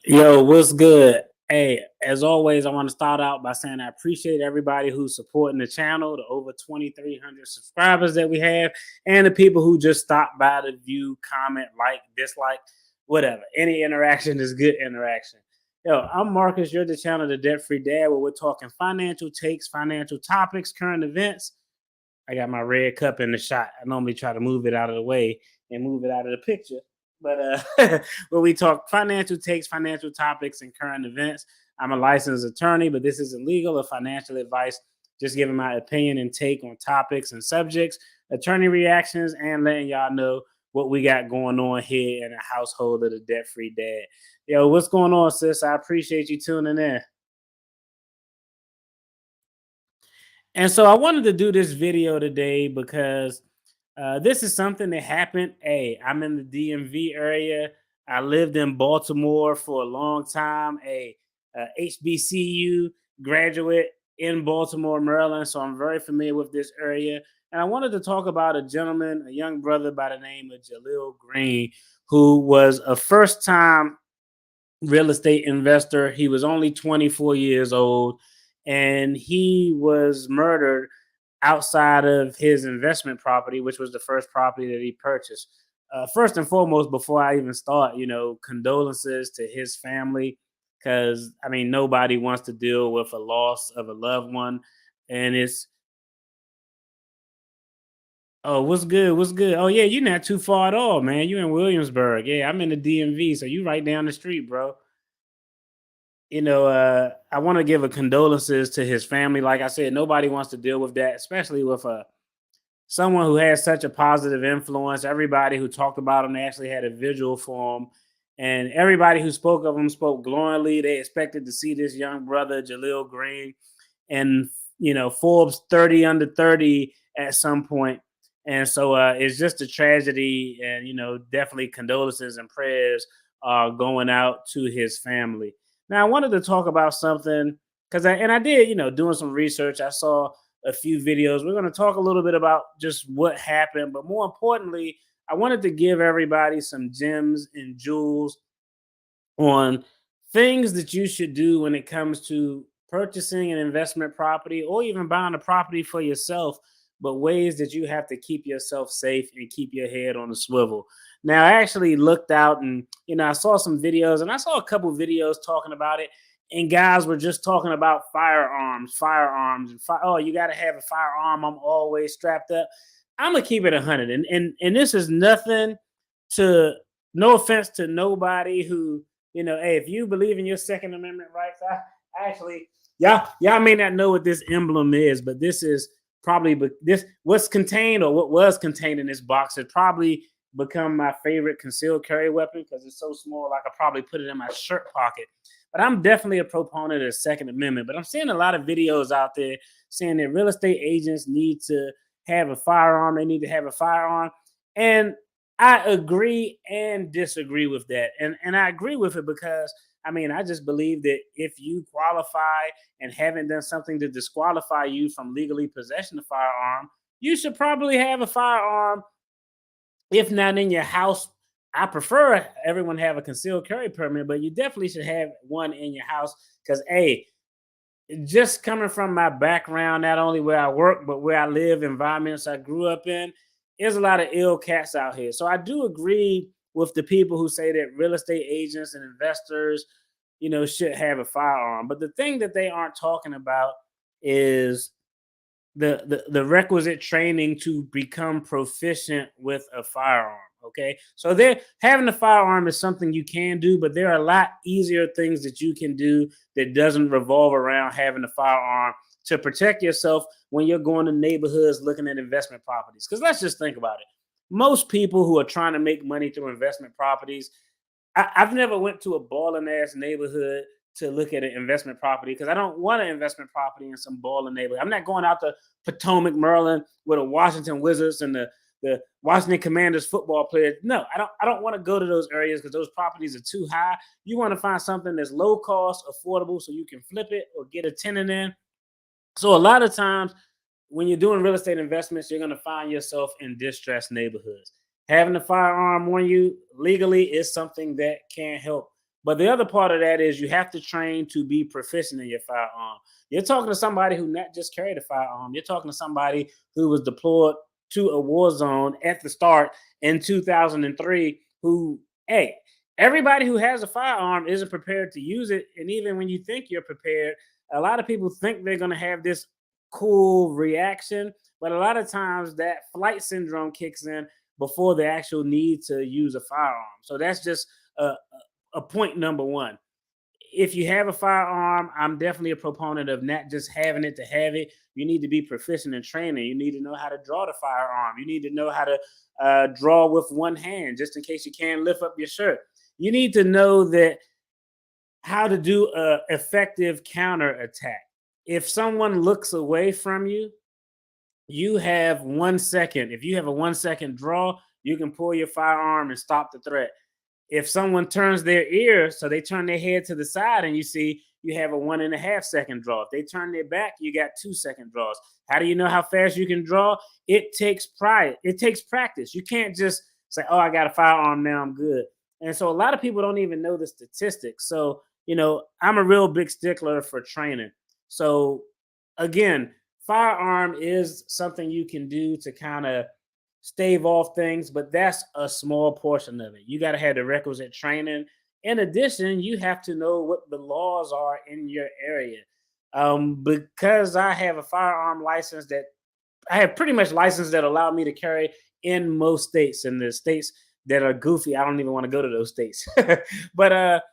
Yo, what's good? Hey, as always, I want to start out by saying I appreciate everybody who's supporting the channel, the over 2,300 subscribers that we have, and the people who just stop by to view, comment, like, dislike, whatever. Any interaction is good interaction. Yo, I'm Marcus. You're the channel, The Debt Free Dad, where we're talking financial takes, financial topics, current events. I got my red cup in the shot. I normally try to move it out of the way and move it out of the picture. But where we talk financial takes, financial topics, and current events. I'm a licensed attorney, but this isn't legal or financial advice. Just giving my opinion and take on topics and subjects, attorney reactions, and letting y'all know what we got going on here in the household of the Debt Free Dad. Yo, what's going on, sis? I appreciate you tuning in. And so I wanted to do this video today because this is something that happened. Hey, I'm in the DMV area. I lived in Baltimore for a long time. A HBCU graduate in Baltimore, Maryland. So I'm very familiar with this area. And I wanted to talk about a gentleman, a young brother by the name of Jalil Green, who was a first time real estate investor. He was only 24 years old and he was murdered outside of his investment property, which was the first property that he purchased. First and foremost, before I even start, condolences to his family, because I mean, nobody wants to deal with a loss of a loved one. And it's, oh, what's good? What's good? Oh, yeah, you're not too far at all, man. You in Williamsburg. Yeah, I'm in the DMV. So you right down the street, bro. I want to give a condolences to his family. Like I said, nobody wants to deal with that, especially with someone who has such a positive influence. Everybody who talked about him, they actually had a visual for him, and everybody who spoke of him spoke glowingly. They expected to see this young brother, Jalil Green, and Forbes 30 under 30 at some point. And so it's just a tragedy, and definitely condolences and prayers going out to his family. Now, I wanted to talk about something because I did, doing some research. I saw a few videos. We're going to talk a little bit about just what happened, but more importantly, I wanted to give everybody some gems and jewels on things that you should do when it comes to purchasing an investment property or even buying a property for yourself, but ways that you have to keep yourself safe and keep your head on the swivel. Now, I actually looked out and, I saw some videos and I saw a couple videos talking about it. And guys were just talking about firearms, and oh, you got to have a firearm. I'm always strapped up. I'm gonna keep it 100, and this is nothing to, no offense to nobody who, hey, if you believe in your Second Amendment rights, I actually, y'all may not know what this emblem is, but this is probably, but this what's contained or what was contained in this box has probably become my favorite concealed carry weapon because it's so small I could probably put it in my shirt pocket. But I'm definitely a proponent of the Second Amendment. But I'm seeing a lot of videos out there saying that real estate agents need to have a firearm. They need to have a firearm. And I agree and disagree with that. And I agree with it because I mean, I just believe that if you qualify and haven't done something to disqualify you from legally possessing a firearm, you should probably have a firearm, if not in your house. I prefer everyone have a concealed carry permit, but you definitely should have one in your house because, hey, just coming from my background, not only where I work, but where I live, environments I grew up in, there's a lot of ill cats out here. So I do agree with the people who say that real estate agents and investors, should have a firearm. But the thing that they aren't talking about is the requisite training to become proficient with a firearm. Okay, so there, having a firearm is something you can do, but there are a lot easier things that you can do that doesn't revolve around having a firearm to protect yourself when you're going to neighborhoods looking at investment properties. Because let's just think about it, most people who are trying to make money through investment properties, I've never went to a balling ass neighborhood to look at an investment property because I don't want an investment property in some balling neighborhood. I'm not going out to Potomac, Maryland, with the Washington Wizards and the Washington Commanders football players. No, I don't want to go to those areas because those properties are too high. You want to find something that's low cost, affordable, so you can flip it or get a tenant in. So a lot of times when you're doing real estate investments, you're going to find yourself in distressed neighborhoods. Having a firearm on you legally is something that can help. But the other part of that is you have to train to be proficient in your firearm. You're talking to somebody who not just carried a firearm. You're talking to somebody who was deployed to a war zone at the start in 2003. Who, hey, everybody who has a firearm isn't prepared to use it. And even when you think you're prepared, a lot of people think they're going to have this cool reaction, but a lot of times that flight syndrome kicks in before the actual need to use a firearm. So that's just a point number one. If you have a firearm, I'm definitely a proponent of not just having it to have it. You need to be proficient in training. You need to know how to draw the firearm. You need to know how to draw with one hand, just in case you can't lift up your shirt. You need to know that how to do a effective counter attack. If someone looks away from you, you have 1 second. If you have a 1 second draw, you can pull your firearm and stop the threat. If someone turns their ear, so they turn their head to the side, and you see you have a 1.5 second draw. If they turn their back, you got 2 second draws. How do you know how fast you can draw? It takes pride. It takes practice. You can't just say, "Oh, I got a firearm now, I'm good." And so a lot of people don't even know the statistics. So I'm a real big stickler for training. So again, firearm is something you can do to kind of stave off things, but that's a small portion of it. You got to have the requisite training. In addition, you have to know what the laws are in your area. Because I have a firearm license that I have pretty much license that allow me to carry in most states. And the states that are goofy, I don't even want to go to those states. But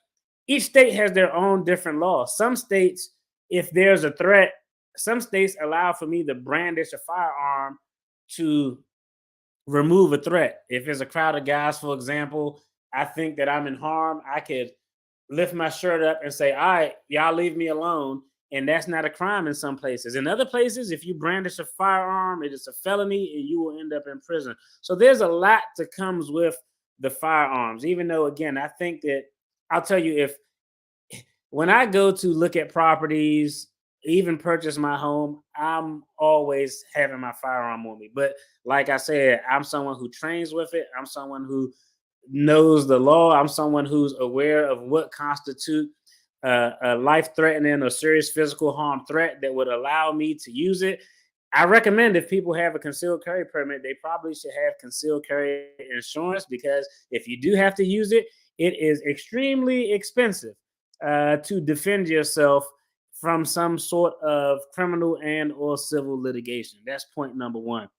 each state has their own different laws. Some states, if there's a threat, some states allow for me to brandish a firearm to remove a threat. If it's a crowd of guys, for example, I think that I'm in harm, I could lift my shirt up and say, "All right, y'all leave me alone." And that's not a crime in some places. In other places, if you brandish a firearm, it is a felony and you will end up in prison. So there's a lot that comes with the firearms, even though, again, I think that I'll tell you, if when I go to look at properties, even purchase my home, I'm always having my firearm on me. But like I said, I'm someone who trains with it. I'm someone who knows the law. I'm someone who's aware of what constitutes a life-threatening or serious physical harm threat that would allow me to use it. I recommend if people have a concealed carry permit, they probably should have concealed carry insurance, because if you do have to use it, it is extremely expensive to defend yourself from some sort of criminal and or civil litigation. That's point number one.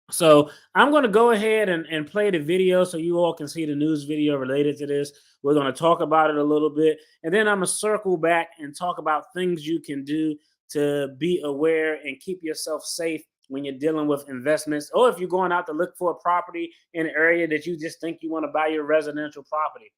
So I'm going to go ahead and play the video so you all can see the news video related to this. We're going to talk about it a little bit, and then I'm going to circle back and talk about things you can do to be aware and keep yourself safe when you're dealing with investments, or if you're going out to look for a property in an area that you just think you want to buy your residential property.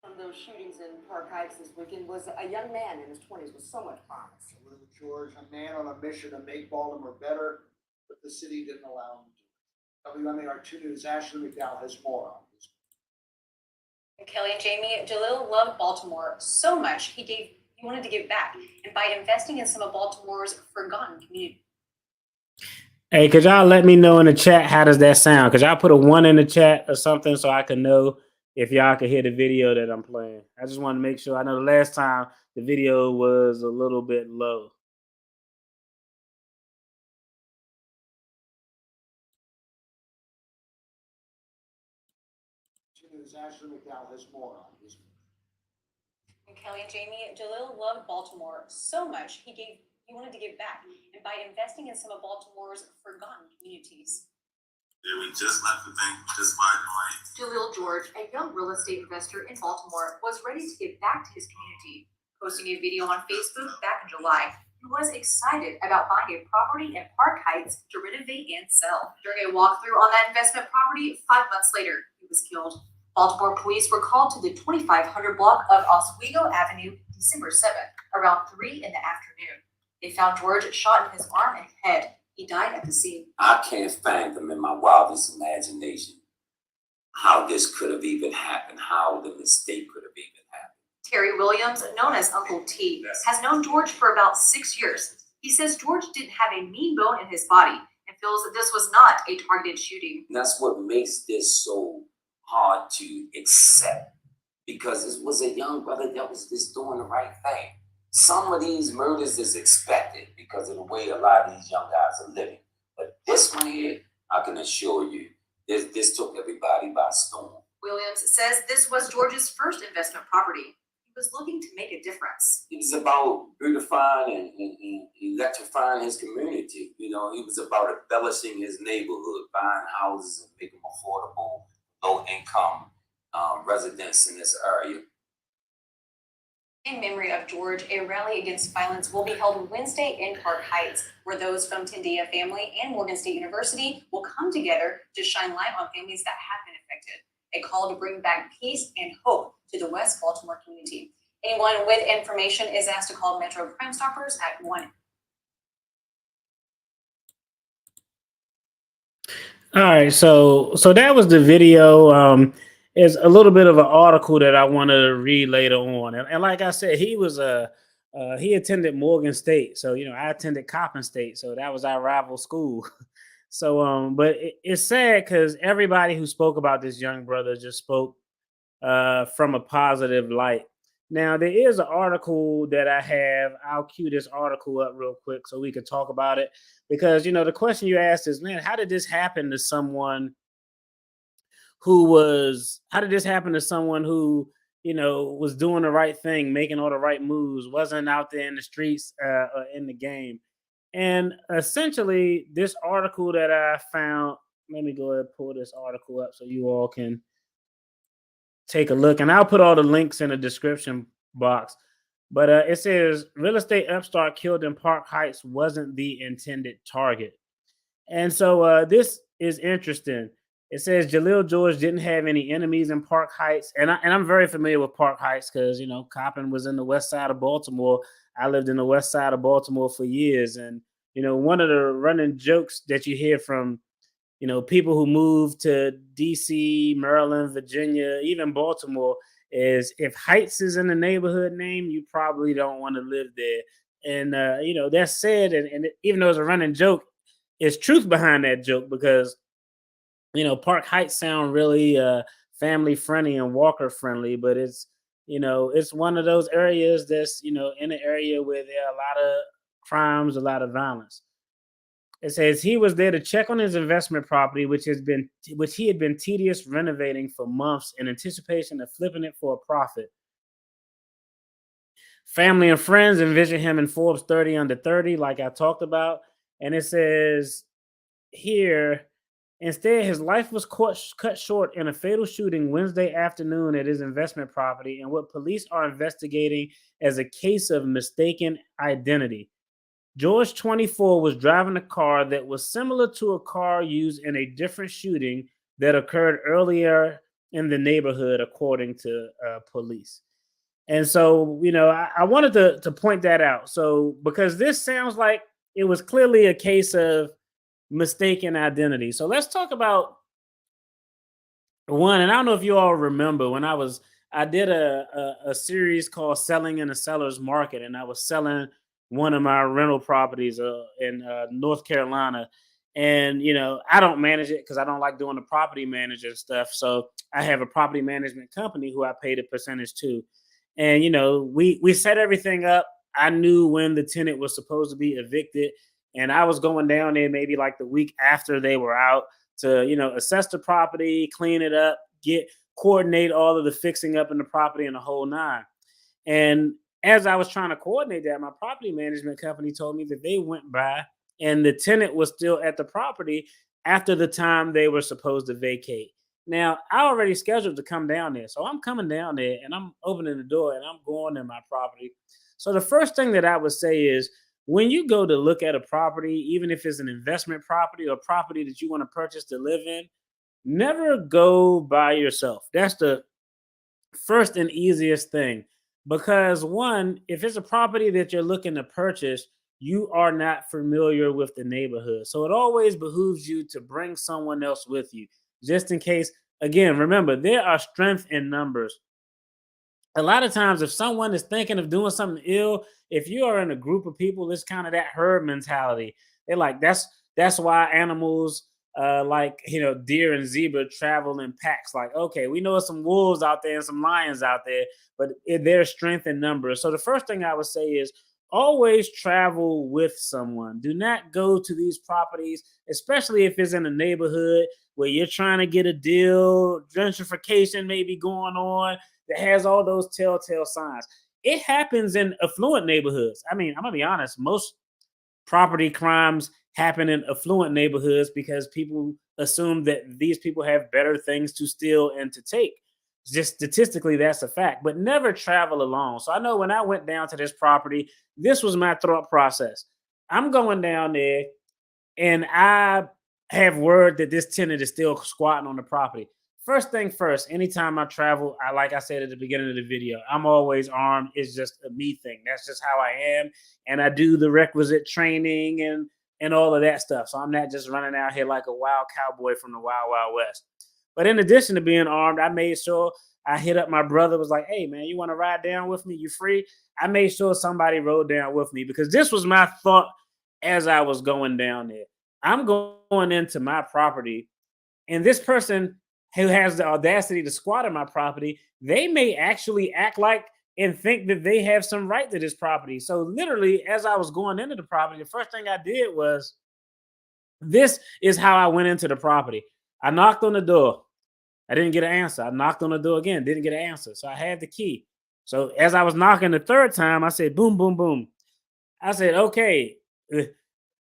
From those shootings in Park Heights this weekend was a young man in his 20s with so much promise. Jalil George, a man on a mission to make Baltimore better, but the city didn't allow him to. WMAR 2 News' Ashley McDowell has more on this. Kelly and Jamie, Jalil loved Baltimore so much he wanted to give back, and by investing in some of Baltimore's forgotten communities. Hey, could y'all let me know in the chat, how does that sound? Could y'all put a 1 in the chat or something so I can know if y'all could hear the video that I'm playing? I just want to make sure. I know the last time the video was a little bit low. Ashley McDowell has more on this. Kelly and Jamie, Jalil loved Baltimore so much he wanted to give back, and by investing in some of Baltimore's forgotten communities. Yeah, we just left the bank, just bought the money. Jalil George, a young real estate investor in Baltimore, was ready to give back to his community. Posting a video on Facebook back in July, he was excited about buying a property in Park Heights to renovate and sell. During a walkthrough on that investment property, 5 months later, he was killed. Baltimore police were called to the 2500 block of Oswego Avenue December 7th, around 3 in the afternoon. They found George shot in his arm and head. He died at the scene. I can't fathom in my wildest imagination how this could have even happened, how the mistake could have even happened. Terry Williams, known as Uncle T, has known George for about 6 years. He says George didn't have a mean bone in his body and feels that this was not a targeted shooting. And that's what makes this so hard to accept, because this was a young brother that was just doing the right thing. Some of these murders is expected because of the way a lot of these young guys are living. But this one here, I can assure you, this took everybody by storm. Williams says this was George's first investment property. He was looking to make a difference. It was about beautifying and electrifying his community. You know, he was about embellishing his neighborhood, buying houses and making them affordable, low-income residents in this area. In memory of George, a rally against violence will be held Wednesday in Park Heights, where those from Tendia Family and Morgan State University will come together to shine light on families that have been affected. A call to bring back peace and hope to the West Baltimore community. Anyone with information is asked to call Metro Crime Stoppers at 1. All right, so that was the video. Is a little bit of an article that I wanted to read later on, and like I said, he attended Morgan State, so I attended Coppin State, so that was our rival school. So but it's sad because everybody who spoke about this young brother just spoke from a positive light. Now there is an article that I have. I'll cue this article up real quick so we can talk about it, because the question you asked is, man, how did this happen to someone who was doing the right thing, making all the right moves, wasn't out there in the streets or in the game? And essentially, this article that I found, let me go ahead and pull this article up so you all can take a look. And I'll put all the links in the description box. But it says, real estate upstart killed in Park Heights wasn't the intended target. And so this is interesting. It says Jalil George didn't have any enemies in Park Heights. And I'm very familiar with Park Heights because, Coppin was in the west side of Baltimore. I lived in the west side of Baltimore for years. And, one of the running jokes that you hear from, people who move to D.C., Maryland, Virginia, even Baltimore, is if Heights is in the neighborhood name, you probably don't want to live there. And, that's said. And even though it's a running joke, it's truth behind that joke because, Park Heights sound really family friendly and walker friendly, but it's one of those areas that's in an area where there are a lot of crimes, a lot of violence. It says he was there to check on his investment property, which he had been tedious renovating for months in anticipation of flipping it for a profit. Family and friends envision him in Forbes 30 under 30, like I talked about, and it says here, instead, his life was cut short in a fatal shooting Wednesday afternoon at his investment property in what police are investigating as a case of mistaken identity. George, 24, was driving a car that was similar to a car used in a different shooting that occurred earlier in the neighborhood, according to police. And so, I wanted to point that out. So, because this sounds like it was clearly a case of mistaken identity. So let's talk about one. And I don't know if you all remember when I did a series called Selling in a Seller's Market, and I was selling one of my rental properties in North Carolina. And, I don't manage it because I don't like doing the property manager stuff. So I have a property management company who I paid a percentage to. And, we set everything up. I knew when the tenant was supposed to be evicted. And I was going down there maybe like the week after they were out to, assess the property, clean it up, coordinate all of the fixing up in the property and the whole nine. And as I was trying to coordinate that, my property management company told me that they went by and the tenant was still at the property after the time they were supposed to vacate. Now, I already scheduled to come down there. So I'm coming down there and I'm opening the door and I'm going in my property. So the first thing that I would say is, when you go to look at a property, even if it's an investment property or property that you want to purchase to live in, never go by yourself. That's the first and easiest thing. Because one, if it's a property that you're looking to purchase, you are not familiar with the neighborhood. So it always behooves you to bring someone else with you, just in case. Again, remember, there are strength in numbers. a lot of times if someone is thinking of doing something ill, if you are in a group of people, it's kind of that herd mentality. They're like, that's why animals like deer and zebra travel in packs. Like, okay, we know there's some wolves out there and some lions out there, but there's strength in numbers. So the first thing I would say is always travel with someone. Do not go to these properties, especially if it's in a neighborhood where you're trying to get a deal, gentrification may be going on, that has all those telltale signs. It happens in affluent neighborhoods. I mean, I'm gonna be honest, most property crimes happen in affluent neighborhoods because people assume that these people have better things to steal and to take. Just statistically, that's a fact, but never travel alone. So I know when I went down to this property, this was my thought process. I'm going down there and I have word that this tenant is still squatting on the property. First thing first, anytime I travel, like I said at the beginning of the video, I'm always armed. It's just a me thing. That's just how I am. And I do the requisite training and all of that stuff. So I'm not just running out here like a wild cowboy from the Wild Wild West. But in addition to being armed, I made sure I hit up my brother, was like, hey man, you want to ride down with me? You free? I made sure somebody rode down with me because this was my thought as I was going down there. I'm going into my property, and this person who has the audacity to squat on my property, they may actually act like and think that they have some right to this property. So literally, as I was going into the property, the first thing I did was, this is how I went into the property. I knocked on the door. I didn't get an answer. I knocked on the door again, didn't get an answer. So I had the key. So as I was knocking the third time, I said, boom, boom, boom. I said, okay,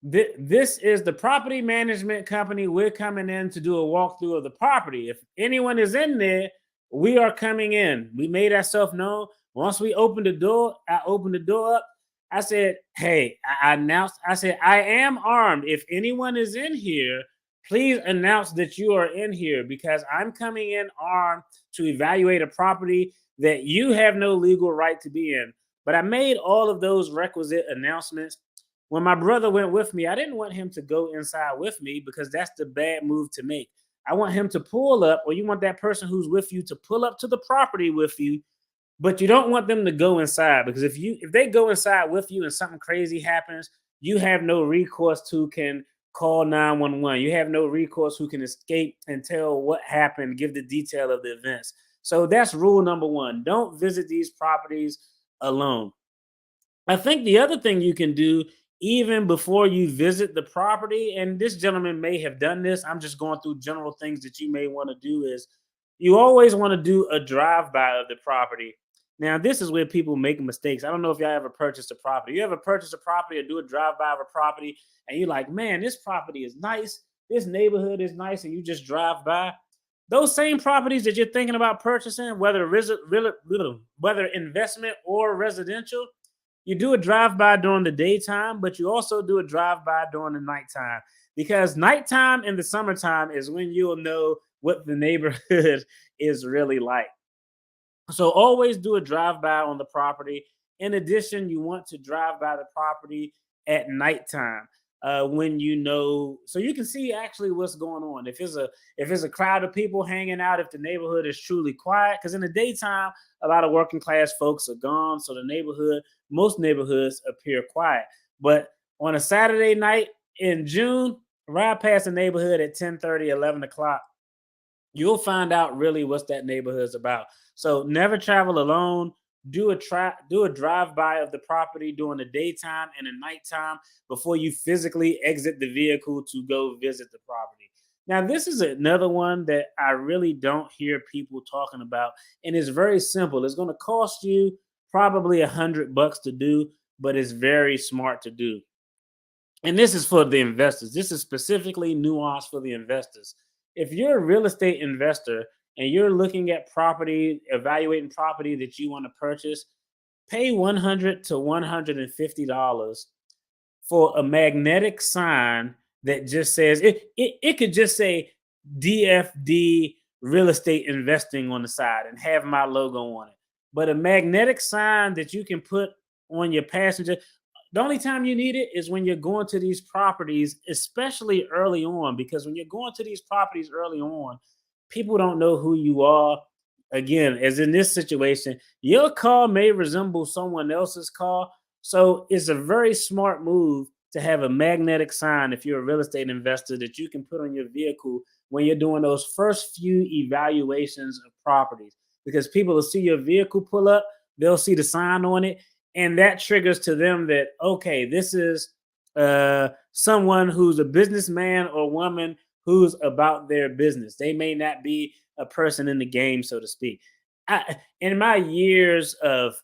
this is the property management company. We're coming in to do a walkthrough of the property. If anyone is in there, we are coming in. We made ourselves known. Once we opened the door, I opened the door up. I said, hey, I announced, I said, I am armed. If anyone is in here, please announce that you are in here because I'm coming in armed to evaluate a property that you have no legal right to be in. But I made all of those requisite announcements. When my brother went with me, I didn't want him to go inside with me because that's the bad move to make. I want him to pull up, or you want that person who's with you to pull up to the property with you, but you don't want them to go inside because if they go inside with you and something crazy happens, you have no recourse to can call 911. You have no recourse who can escape and tell what happened, give the detail of the events. So that's rule number one. Don't visit these properties alone. I think the other thing you can do even before you visit the property, and this gentleman may have done this, I'm just going through general things that you may want to do, is you always want to do a drive-by of the property. Now, this is where people make mistakes. I don't know if y'all ever purchased a property. You ever purchase a property or do a drive-by of a property, and you're like, man, this property is nice. This neighborhood is nice, and you just drive by. Those same properties that you're thinking about purchasing, whether investment or residential, you do a drive-by during the daytime, but you also do a drive-by during the nighttime because nighttime in the summertime is when you'll know what the neighborhood is really like. So always do a drive-by on the property. In addition, you want to drive by the property at nighttime when you know, so you can see actually what's going on. If it's a crowd of people hanging out, if the neighborhood is truly quiet, because in the daytime, a lot of working class folks are gone, so most neighborhoods appear quiet. But on a Saturday night in June, ride past the neighborhood at 10:30, 11 o'clock. You'll find out really what's that neighborhood's about. So never travel alone. Do a drive-by of the property during the daytime and the nighttime before you physically exit the vehicle to go visit the property. Now, this is another one that I really don't hear people talking about, and it's very simple. It's going to cost you probably $100 to do, but it's very smart to do. And this is for the investors. This is specifically nuanced for the investors. If you're a real estate investor and you're looking at property, evaluating property that you want to purchase, pay $100 to $150 for a magnetic sign that just says it could just say DFD real estate investing on the side and have my logo on it. But a magnetic sign that you can put on your passenger, the only time you need it is when you're going to these properties, especially early on, because when you're going to these properties early on, people don't know who you are. again, as in this situation, your car may resemble someone else's car. So it's a very smart move to have a magnetic sign if you're a real estate investor that you can put on your vehicle when you're doing those first few evaluations of properties. Because people will see your vehicle pull up, they'll see the sign on it, and that triggers to them that, okay, this is someone who's a businessman or woman who's about their business. They may not be a person in the game, so to speak. In my years of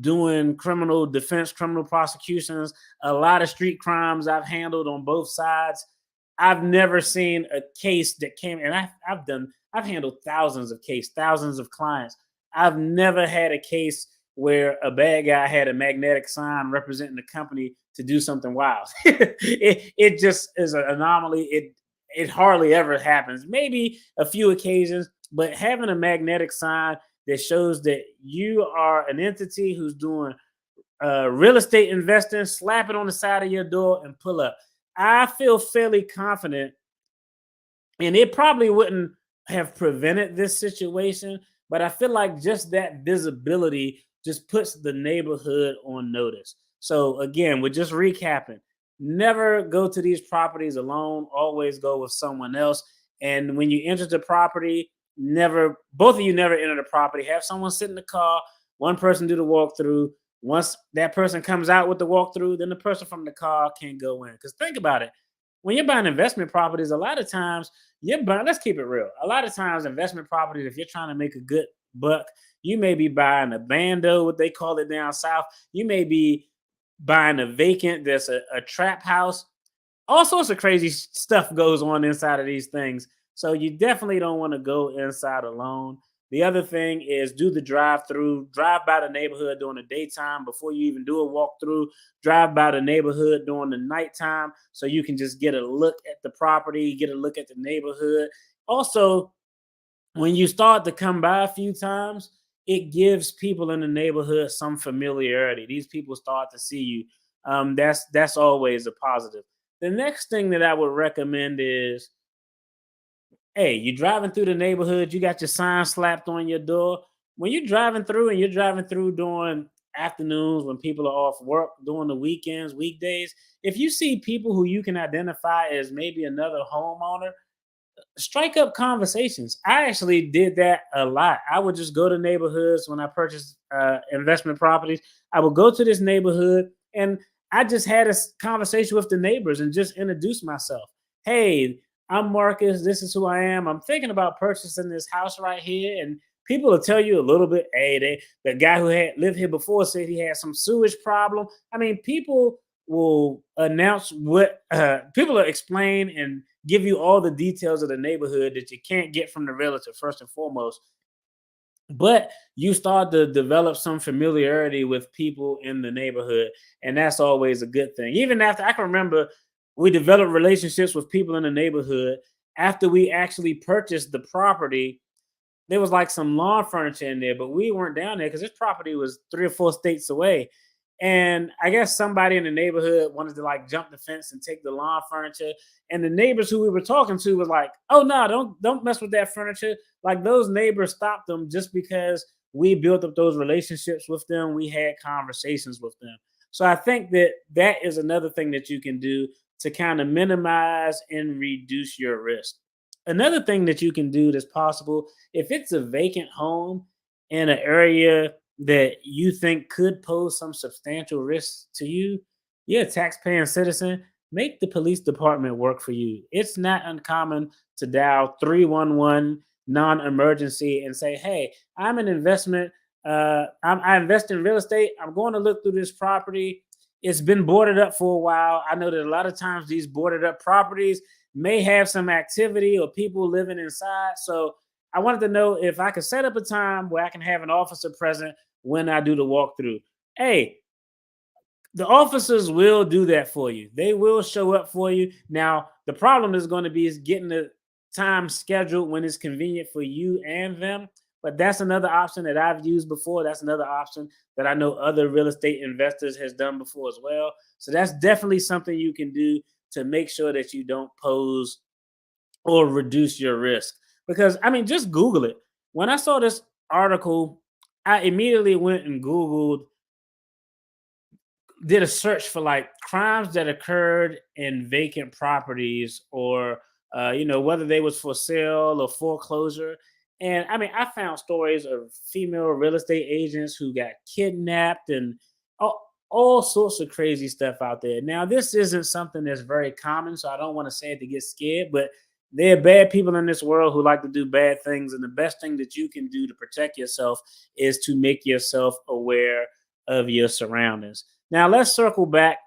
doing criminal defense, criminal prosecutions, a lot of street crimes I've handled on both sides. I've never seen a case that came, and I've handled thousands of cases, thousands of clients. I've never had a case where a bad guy had a magnetic sign representing the company to do something wild. it just is an anomaly. It hardly ever happens. Maybe a few occasions, but having a magnetic sign that shows that you are an entity who's doing real estate investing, slap it on the side of your door and pull up. I feel fairly confident, and it probably wouldn't have prevented this situation, but I feel like just that visibility just puts the neighborhood on notice. So again, we're just recapping. Never go to these properties alone. Always go with someone else. And when you enter the property, both of you never enter the property. Have someone sit in the car, one person do the walkthrough. Once that person comes out with the walkthrough, then the person from the car can go in. Because think about it. When you're buying investment properties, a lot of times let's keep it real. A lot of times, investment properties, if you're trying to make a good buck, you may be buying a bando, what they call it down south. You may be buying a vacant that's a trap house. All sorts of crazy stuff goes on inside of these things. So you definitely don't want to go inside alone. The other thing is do the drive-through, drive by the neighborhood during the daytime before you even do a walkthrough. Drive by the neighborhood during the nighttime so you can just get a look at the property, get a look at the neighborhood. Also, when you start to come by a few times, it gives people in the neighborhood some familiarity. These people start to see you. That's always a positive. The next thing that I would recommend is, hey, you're driving through the neighborhood, you got your sign slapped on your door. When you're driving through and you're driving through during afternoons when people are off work, during the weekends, weekdays, if you see people who you can identify as maybe another homeowner, strike up conversations. I actually did that a lot. I would just go to neighborhoods when I purchased investment properties. I would go to this neighborhood and I just had a conversation with the neighbors and just introduce myself. Hey, I'm Marcus. This is who I am. I'm thinking about purchasing this house right here. And people will tell you a little bit. Hey, the guy who had lived here before said he had some sewage problem. I mean, people will announce what people will explain and give you all the details of the neighborhood that you can't get from the realtor, first and foremost. But you start to develop some familiarity with people in the neighborhood, and that's always a good thing. Even after, I can remember we developed relationships with people in the neighborhood after we actually purchased the property. There was like some lawn furniture in there, but we weren't down there because this property was 3 or 4 states away. And I guess somebody in the neighborhood wanted to like jump the fence and take the lawn furniture. And the neighbors who we were talking to was like, "Oh no, don't mess with that furniture." Like those neighbors stopped them just because we built up those relationships with them. We had conversations with them. So I think that that is another thing that you can do to kind of minimize and reduce your risk. Another thing that you can do that's possible, if it's a vacant home in an area that you think could pose some substantial risk to you, you're a taxpaying citizen, make the police department work for you. It's not uncommon to dial 311 non-emergency and say, hey, I'm an investment, I invest in real estate. I'm going to look through this property. It's been boarded up for a while. I know that a lot of times these boarded up properties may have some activity or people living inside. So I wanted to know if I could set up a time where I can have an officer present when I do the walkthrough. Hey, the officers will do that for you. They will show up for you. Now, the problem is going to be is getting the time scheduled when it's convenient for you and them. But that's another option that I've used before. That's another option that I know other real estate investors has done before as well. So that's definitely something you can do to make sure that you don't pose or reduce your risk. Because I mean, just Google it. when I saw this article, I immediately went and Googled, did a search for like crimes that occurred in vacant properties, or whether they was for sale or foreclosure. And I mean, I found stories of female real estate agents who got kidnapped, and all sorts of crazy stuff out there. Now, this isn't something that's very common, so I don't want to say it to get scared, but there are bad people in this world who like to do bad things, and the best thing that you can do to protect yourself is to make yourself aware of your surroundings. Now let's circle back,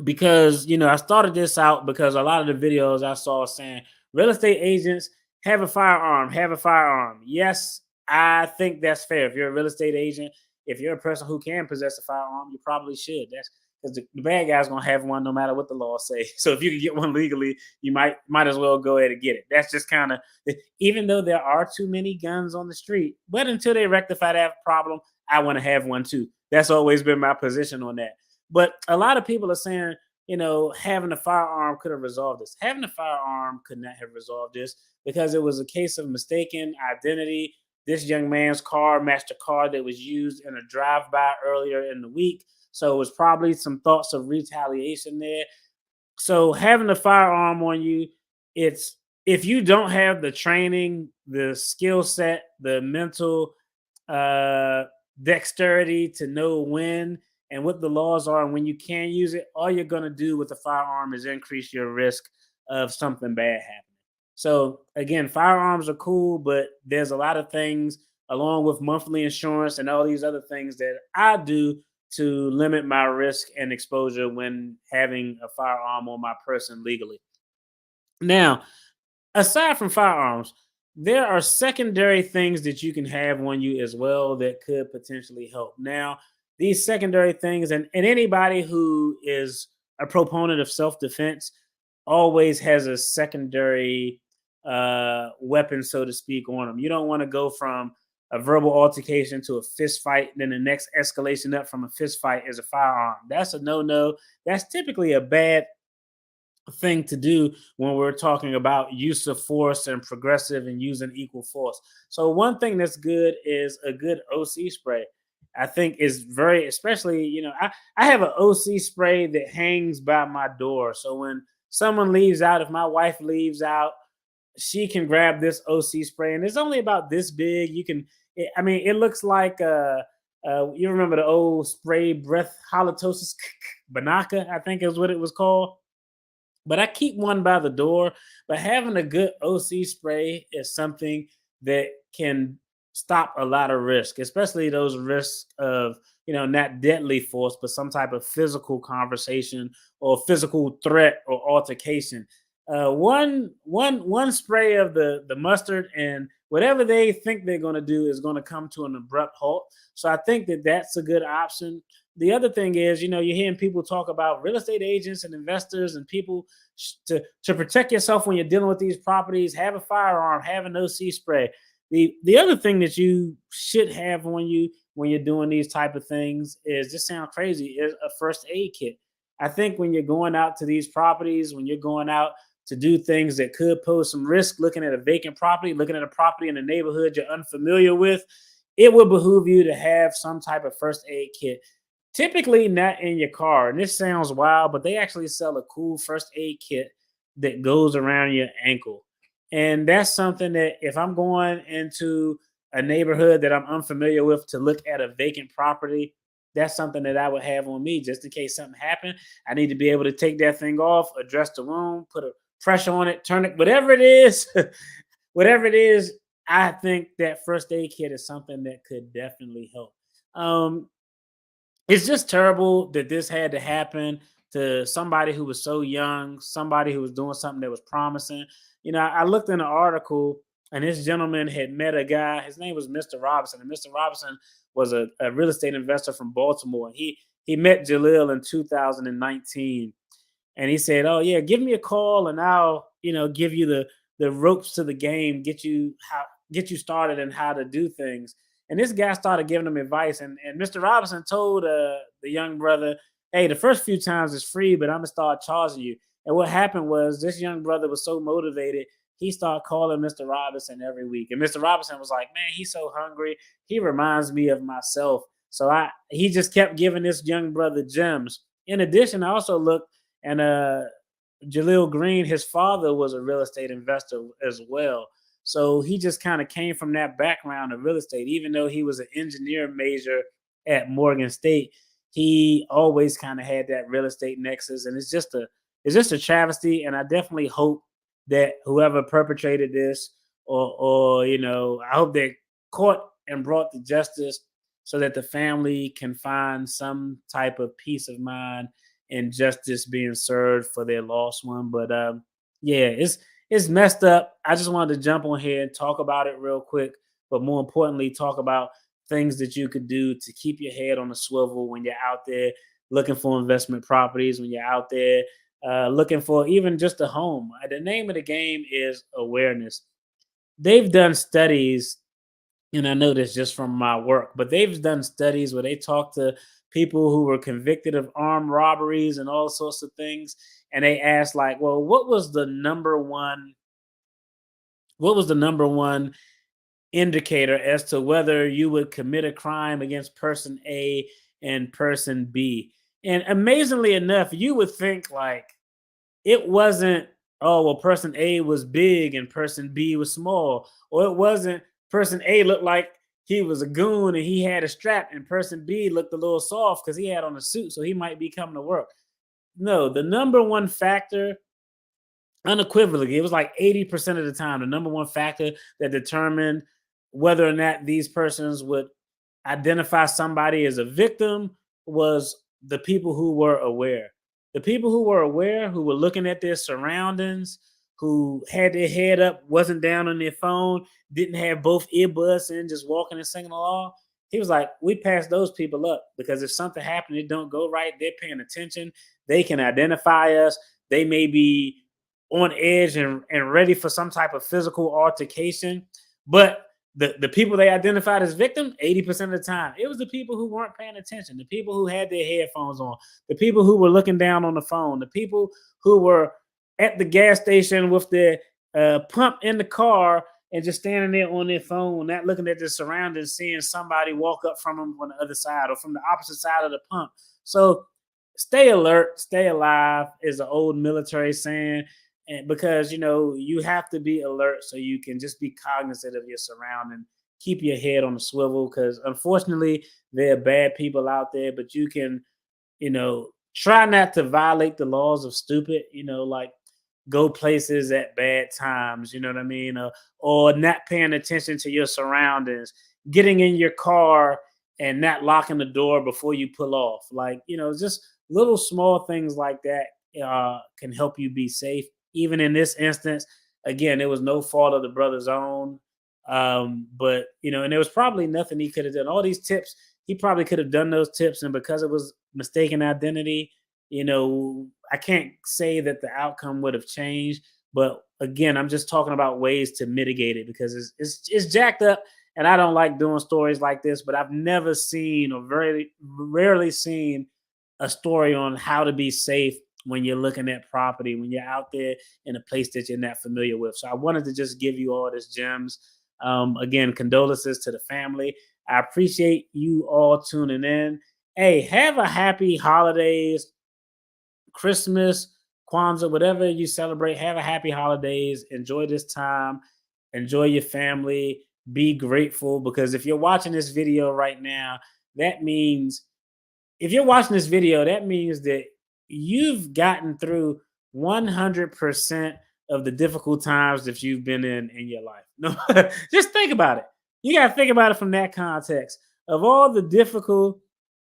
because I started this out because a lot of the videos I saw saying real estate agents have a firearm, have a firearm. Yes, I think that's fair. If you're a real estate agent, if you're a person who can possess a firearm, you probably should. That's because the bad guy's gonna have one no matter what the law say. So if you can get one legally, you might as well go ahead and get it. That's just kind of, even though there are too many guns on the street, but until they rectify that problem, I want to have one too. That's always been my position on that. But a lot of people are saying, having a firearm could have resolved this. Having a firearm could not have resolved this, because it was a case of mistaken identity. This young man's car matched a car that was used in a drive-by earlier in the week. So it was probably some thoughts of retaliation there. So having a firearm on you, it's, if you don't have the training, the skill set, the mental uh, dexterity to know when and what the laws are and when you can use it, all you're going to do with a firearm is increase your risk of something bad happening. So again, firearms are cool, but there's a lot of things along with monthly insurance and all these other things that I do to limit my risk and exposure when having a firearm on my person legally. Now, aside from firearms, there are secondary things that you can have on you as well that could potentially help. Now, these secondary things, and anybody who is a proponent of self defense always has a secondary weapon, so to speak, on them. You don't want to go from a verbal altercation to a fist fight, then the next escalation up from a fist fight is a firearm. That's a no no. That's typically a bad thing to do when we're talking about use of force and progressive and using equal force. So one thing that's good is a good OC spray. I think is very, especially, I have an OC spray that hangs by my door. So when someone leaves out, if my wife leaves out, she can grab this OC spray, and it's only about this big. It looks like you remember the old spray breath halitosis Banaka, I think is what it was called. But I keep one by the door. But having a good OC spray is something that can stop a lot of risk, especially those risks of, not deadly force, but some type of physical conversation or physical threat or altercation. One spray of the mustard, and whatever they think they're going to do is going to come to an abrupt halt. So I think that that's a good option. The other thing is, you're hearing people talk about real estate agents and investors and people to protect yourself when you're dealing with these properties. Have a firearm, have an OC spray. The other thing that you should have on you when you're doing these type of things is, just sound crazy, is a first aid kit. I think when you're going out to these properties, when you're going out to do things that could pose some risk, looking at a vacant property, looking at a property in a neighborhood you're unfamiliar with, it would behoove you to have some type of first aid kit. Typically not in your car. And this sounds wild, but they actually sell a cool first aid kit that goes around your ankle. And that's something that if I'm going into a neighborhood that I'm unfamiliar with to look at a vacant property, that's something that I would have on me just in case something happened. I need to be able to take that thing off, address the room, put a pressure on it, turn it, whatever it is, whatever it is. I think that first aid kit is something that could definitely help. It's just terrible that this had to happen to somebody who was so young, somebody who was doing something that was promising. I looked in an article, and this gentleman had met a guy. His name was Mr. Robinson, and Mr. Robinson was a real estate investor from Baltimore. He met Jalil in 2019, and he said, "Oh yeah, give me a call, and I'll give you the ropes to the game, get you started and how to do things." And this guy started giving him advice, and Mr. Robinson told the young brother, "Hey, the first few times is free, but I'm gonna start charging you." And what happened was, this young brother was so motivated, he started calling Mr. Robinson every week. And Mr. Robinson was like, man, he's so hungry. He reminds me of myself. So he just kept giving this young brother gems. In addition, I also looked and Jalil Green, his father was a real estate investor as well. So he just kind of came from that background of real estate. Even though he was an engineer major at Morgan State, he always kind of had that real estate nexus. And it's just a travesty. And I definitely hope that whoever perpetrated this or I hope they caught and brought to justice so that the family can find some type of peace of mind and justice being served for their lost one. But yeah, it's messed up. I just wanted to jump on here and talk about it real quick, but more importantly, talk about things that you could do to keep your head on a swivel when you're out there looking for investment properties, when you're out there looking for even just a home. The name of the game is awareness. They've done studies, and I know this just from my work, but they've done studies where they talk to people who were convicted of armed robberies and all sorts of things. And they asked, like, well, what was the number one indicator as to whether you would commit a crime against person A and person B? And amazingly enough, you would think like it wasn't, oh, well, person A was big and person B was small, or it wasn't person A looked like he was a goon and he had a strap, and person B looked a little soft because he had on a suit, so he might be coming to work. No, the number one factor, unequivocally, it was like 80% of the time, the number one factor that determined whether or not these persons would identify somebody as a victim was the people who were aware. The people who were aware, who were looking at their surroundings, who had their head up, wasn't down on their phone, didn't have both earbuds in, just walking and singing along. He was like, we pass those people up because if something happened, it don't go right, they're paying attention. They can identify us. They may be on edge and ready for some type of physical altercation. But the people they identified as victims, 80% of the time, it was the people who weren't paying attention, the people who had their headphones on, the people who were looking down on the phone, the people who were at the gas station with their pump in the car and just standing there on their phone, not looking at their surroundings, seeing somebody walk up from them on the other side or from the opposite side of the pump. So stay alert, stay alive is an old military saying. And because you have to be alert so you can just be cognizant of your surrounding, keep your head on the swivel, because unfortunately there are bad people out there, but you can try not to violate the laws of stupid, like go places at bad times, you know what I mean, or not paying attention to your surroundings, getting in your car and not locking the door before you pull off, like just little small things like that can help you be safe. Even in this instance, again, it was no fault of the brother's own. But and there was probably nothing he could have done. All these tips, he probably could have done those tips, and because it was mistaken identity, I can't say that the outcome would have changed. But again, I'm just talking about ways to mitigate it because it's jacked up, and I don't like doing stories like this. But I've never seen, or very rarely seen, a story on how to be safe when you're looking at property, when you're out there in a place that you're not familiar with. So I wanted to just give you all these gems. Again, condolences to the family. I appreciate you all tuning in. Hey, have a happy holidays, Christmas, Kwanzaa, whatever you celebrate. Have a happy holidays. Enjoy this time. Enjoy your family. Be grateful, because if you're watching this video right now, that means that you've gotten through 100% of the difficult times that you've been in your life. No, just think about it. You got to think about it from that context of all the difficult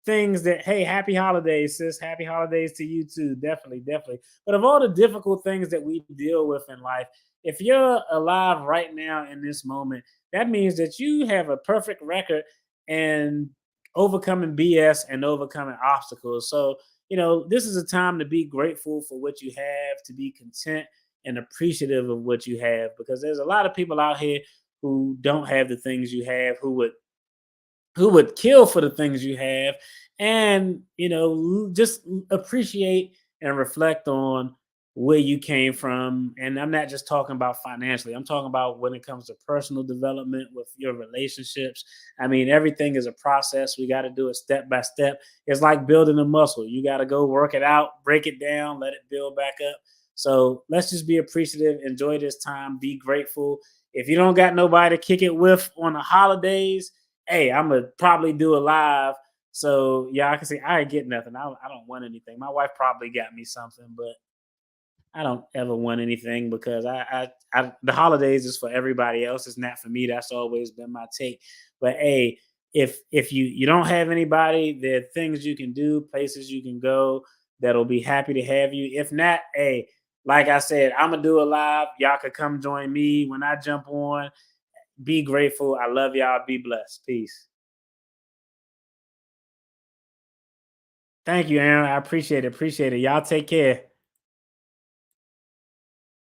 things that, hey, happy holidays, sis. Happy holidays to you too. Definitely, definitely. But of all the difficult things that we deal with in life, if you're alive right now in this moment, that means that you have a perfect record and overcoming BS and overcoming obstacles. So, this is a time to be grateful for what you have, to be content and appreciative of what you have, because there's a lot of people out here who don't have the things you have, who would kill for the things you have. And, just appreciate and reflect on where you came from. And I'm not just talking about financially, I'm talking about when it comes to personal development with your relationships. I mean, everything is a process. We got to do it step by step. It's like building a muscle. You got to go work it out, break it down, let it build back up. So let's just be appreciative, enjoy this time, be grateful. If you don't got nobody to kick it with on the holidays, hey, I'm gonna probably do a live. So yeah, I can say I ain't get nothing. I don't want anything. My wife probably got me something, but I don't ever want anything because the holidays is for everybody else. It's not for me. That's always been my take. But hey, if you don't have anybody, there are things you can do, places you can go that'll be happy to have you. If not, hey, like I said, I'm gonna do a live. Y'all could come join me when I jump on. Be grateful. I love y'all. Be blessed. Peace. Thank you, Aaron. I appreciate it. Appreciate it. Y'all take care.